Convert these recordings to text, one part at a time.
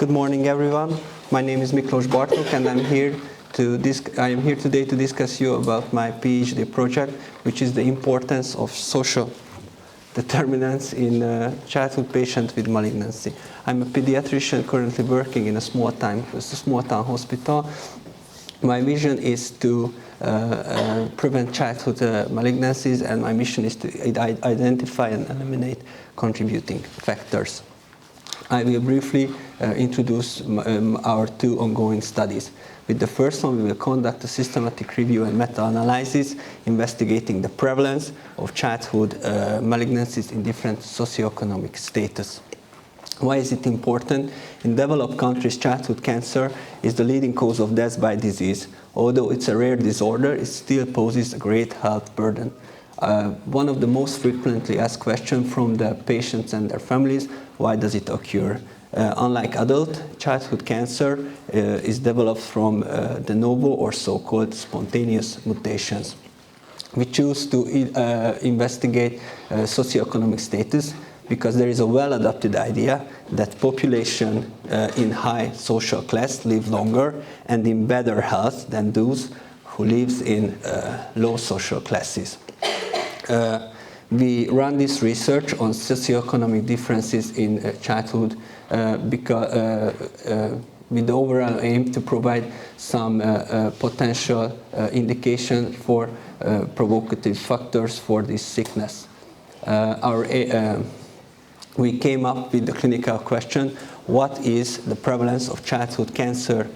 Good morning, everyone. My name is Miklós Bartók, and I am here today to discuss you about my PhD project, which is the importance of social determinants in childhood patients with malignancy. I'm a pediatrician currently working in a small town hospital. My vision is to prevent childhood malignancies, and my mission is to identify and eliminate contributing factors. I will briefly introduce our two ongoing studies. With the first one, we will conduct a systematic review and meta-analysis investigating the prevalence of childhood malignancies in different socioeconomic status. Why is it important? In developed countries, childhood cancer is the leading cause of death by disease. Although it's a rare disorder, it still poses a great health burden. One of the most frequently asked questions from the patients and their families: why does it occur? Unlike adult, childhood cancer is developed from de novo or so-called spontaneous mutations. We choose to investigate socioeconomic status because there is a well-adopted idea that population in high social class live longer and in better health than those who live in low social classes. We run this research on socioeconomic differences in childhood with the overall aim to provide some potential indication for provocative factors for this sickness. We came up with the clinical question: what is the prevalence of childhood cancer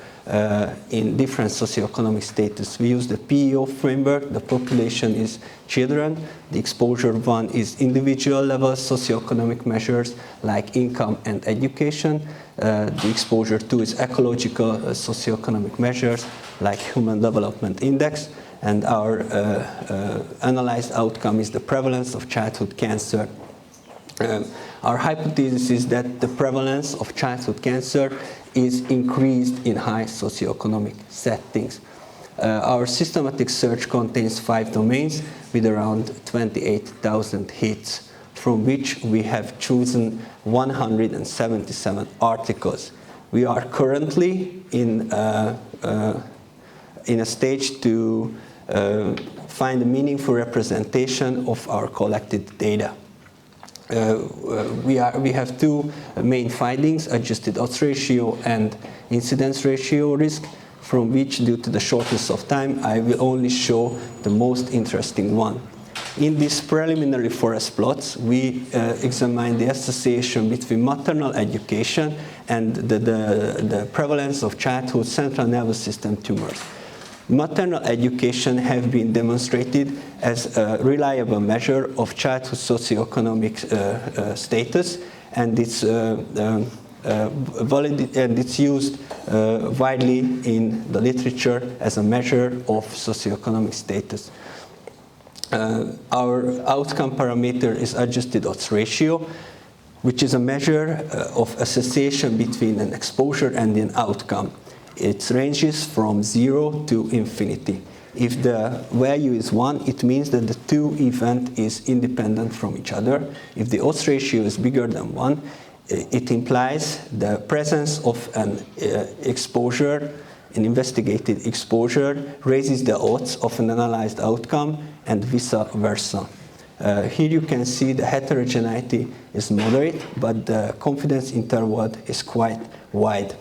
in different socioeconomic status? We use the PEO framework. The population is children. The exposure one is individual level socioeconomic measures like income and education. The exposure two is ecological socioeconomic measures like human development index. And our analyzed outcome is the prevalence of childhood cancer. Our hypothesis is that the prevalence of childhood cancer is increased in high socioeconomic settings. Our systematic search contains 5 domains with around 28,000 hits, from which we have chosen 177 articles. We are currently in a stage to find a meaningful representation of our collected data. We have 2 main findings: adjusted odds ratio and incidence ratio risk, from which, due to the shortness of time, I will only show the most interesting one. In these preliminary forest plots, we examine the association between maternal education and the prevalence of childhood central nervous system tumors. Maternal education have been demonstrated as a reliable measure of childhood socioeconomic status, and it's used widely in the literature as a measure of socioeconomic status. Our outcome parameter is adjusted odds ratio, which is a measure of association between an exposure and an outcome. It ranges from 0 to infinity. If the value is 1, it means that the 2 event is independent from each other. If the odds ratio is bigger than 1, it implies the presence of an exposure, an investigated exposure raises the odds of an analyzed outcome, and vice versa. Here you can see the heterogeneity is moderate, but the confidence interval is quite wide.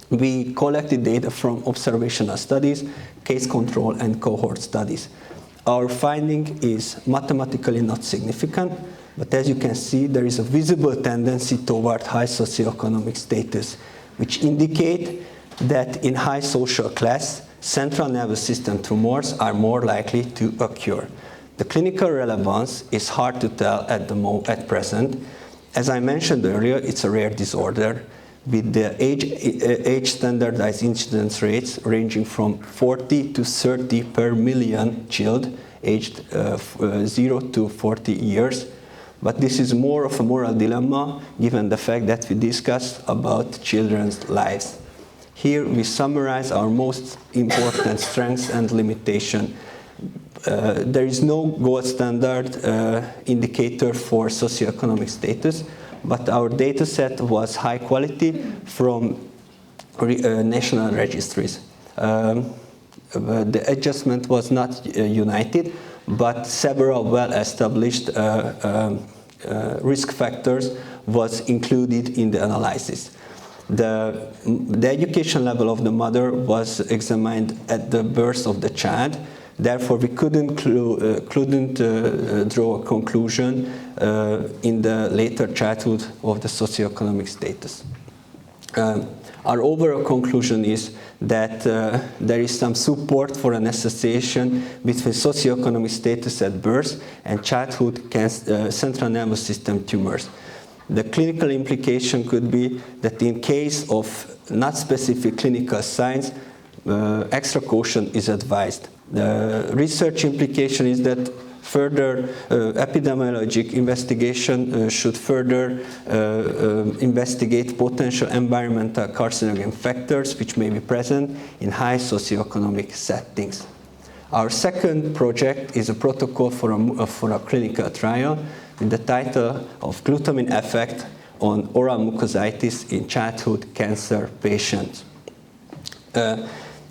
We collected data from observational studies, case control, and cohort studies. Our finding is mathematically not significant, but as you can see, there is a visible tendency toward high socioeconomic status, which indicate that in high social class, central nervous system tumors are more likely to occur. The clinical relevance is hard to tell at present. As I mentioned earlier, it's a rare disorder, with the age standardized incidence rates ranging from 40 to 30 per million children aged 0 to 40 years. But this is more of a moral dilemma given the fact that we discussed about children's lives. Here we summarize our most important strengths and limitations. There is no gold standard indicator for socioeconomic status, but our data set was high quality from national registries. The adjustment was not united, but several well-established risk factors was included in the analysis. The education level of the mother was examined at the birth of the child. Therefore, we couldn't draw a conclusion in the later childhood of the socioeconomic status. Our overall conclusion is that there is some support for an association between socioeconomic status at birth and childhood central nervous system tumors. The clinical implication could be that in case of not specific clinical signs, extra caution is advised. The research implication is that further epidemiologic investigation should further investigate potential environmental carcinogen factors which may be present in high socioeconomic settings. Our second project is a protocol for a clinical trial with the title of Glutamine Effect on Oral Mucositis in Childhood Cancer Patients.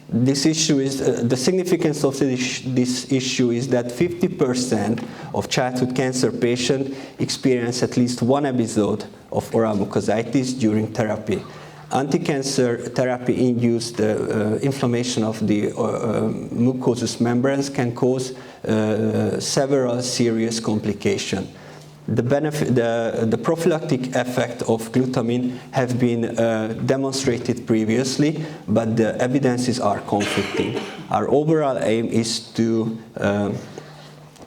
This issue is, the significance of this issue is that 50% of childhood cancer patients experience at least one episode of oral mucositis during therapy. Anti-cancer therapy induced inflammation of the mucous membranes can cause several serious complications. The prophylactic effect of glutamine have been demonstrated previously, but the evidences are conflicting. Our overall aim is to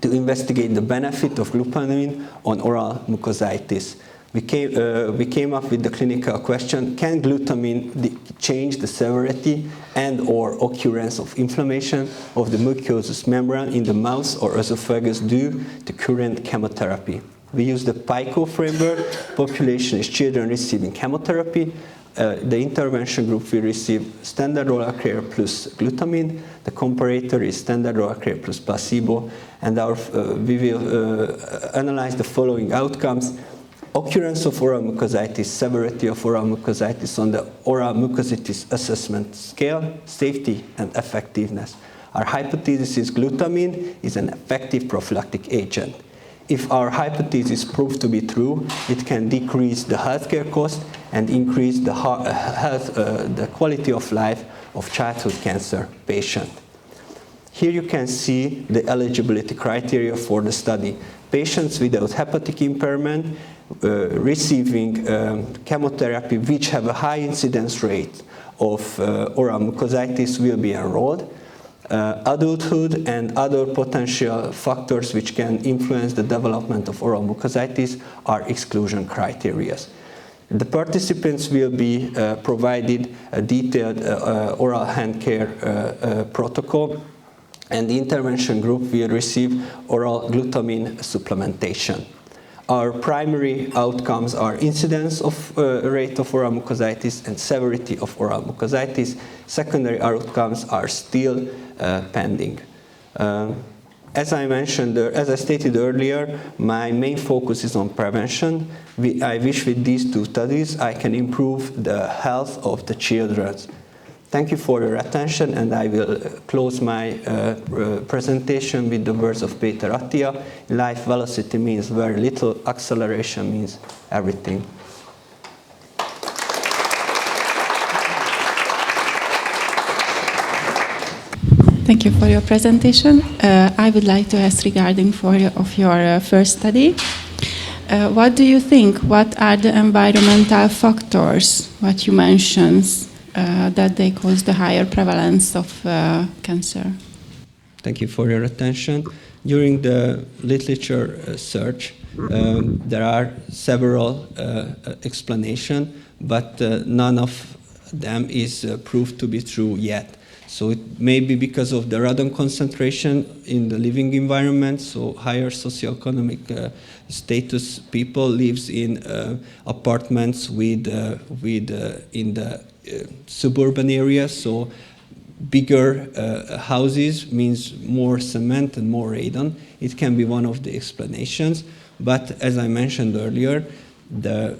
investigate the benefit of glutamine on oral mucositis. We came up with the clinical question: can glutamine change the severity and/or occurrence of inflammation of the mucous membrane in the mouth or esophagus due to current chemotherapy? We use the PICO framework. Population is children receiving chemotherapy. The intervention group will receive standard oral care plus glutamine. The comparator is standard oral care plus placebo. And we will analyze the following outcomes: occurrence of oral mucositis, severity of oral mucositis on the oral mucositis assessment scale, safety and effectiveness. Our hypothesis is glutamine is an effective prophylactic agent. If our hypothesis proves to be true, it can decrease the healthcare cost and increase the quality of life of childhood cancer patients. Here you can see the eligibility criteria for the study. Patients without hepatic impairment receiving chemotherapy which have a high incidence rate of oral mucositis will be enrolled. Adulthood and other potential factors which can influence the development of oral mucositis are exclusion criteria. The participants will be provided a detailed oral hand care protocol, and the intervention group will receive oral glutamine supplementation. Our primary outcomes are incidence of rate of oral mucositis and severity of oral mucositis. Secondary outcomes are still pending. As I stated earlier, my main focus is on prevention. I wish with these two studies I can improve the health of the children. Thank you for your attention, and I will close my presentation with the words of Peter Attia. Life velocity means very little, acceleration means everything. Thank you for your presentation. I would like to ask regarding your first study. What do you think? What are the environmental factors, what you mentioned, that they cause the higher prevalence of cancer? Thank you for your attention. During the literature search, there are several explanations, but none of them is proved to be true yet. So it may be because of the radon concentration in the living environment, so higher socioeconomic status people lives in apartments in the suburban areas, so bigger houses means more cement and more radon. It can be one of the explanations, but as I mentioned earlier, the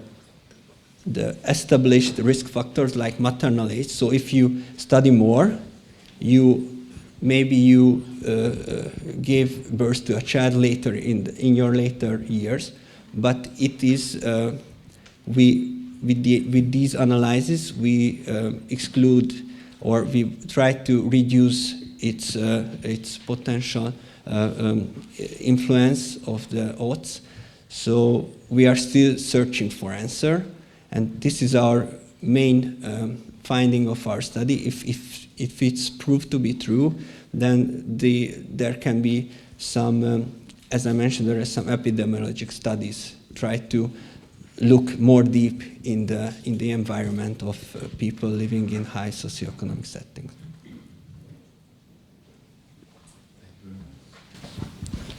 established risk factors like maternal age. So if you study more, maybe you gave birth to a child later in your later years, but it is with these analyses we exclude, or we try to reduce its potential influence of the odds. So we are still searching for answer, and this is our main finding of our study. If it's proved to be true, then there can be some, as I mentioned, there are some epidemiologic studies try to look more deep in the environment of people living in high socioeconomic settings.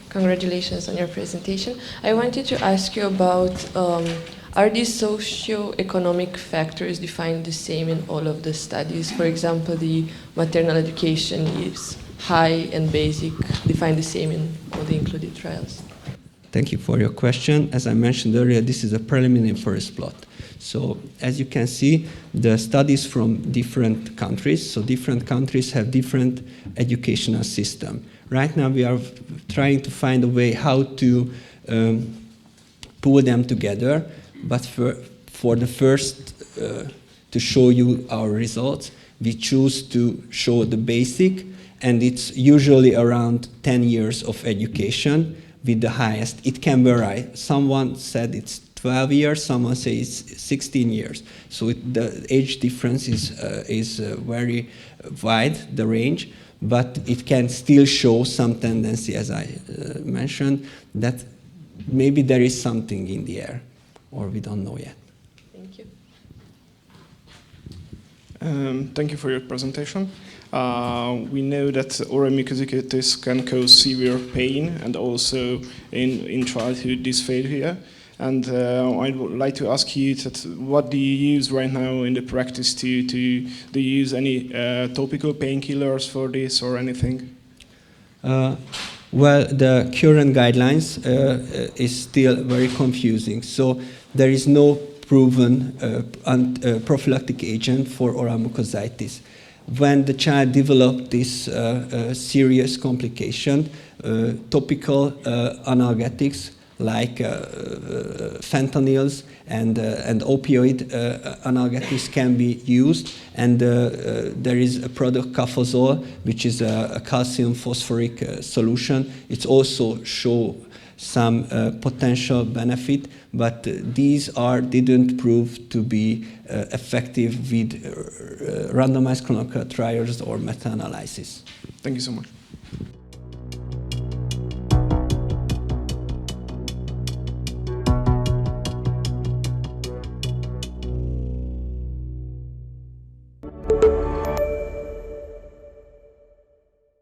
Congratulations on your presentation. I wanted to ask you about, are these socioeconomic factors defined the same in all of the studies? For example, the maternal education is high and basic, defined the same in all the included trials? Thank you for your question. As I mentioned earlier, this is a preliminary first plot. So as you can see, the studies from different countries, so different countries have different educational system. Right now we are trying to find a way how to pull them together, but for the first, to show you our results, we choose to show the basic, and it's usually around 10 years of education with the highest. It can vary. Someone said it's 12 years, someone says it's 16 years. So the age difference is very wide, the range, but it can still show some tendency, as I mentioned, that maybe there is something in the air, or we don't know yet. Thank you. Thank you for your presentation. We know that oral mucositis can cause severe pain and also in childhood dysphagia. And I would like to ask you that what do you use right now in the practice do you use any topical painkillers for this or anything? Well, the current guidelines is still very confusing. So there is no proven prophylactic agent for oral mucositis. When the child developed this serious complication, topical analgesics like fentanyls and opioid analgesics can be used, and there is a product cafazole, which is a calcium phosphoric solution. It also shows some potential benefit, but these didn't prove to be effective with randomized clinical trials or meta-analysis. Thank you so much.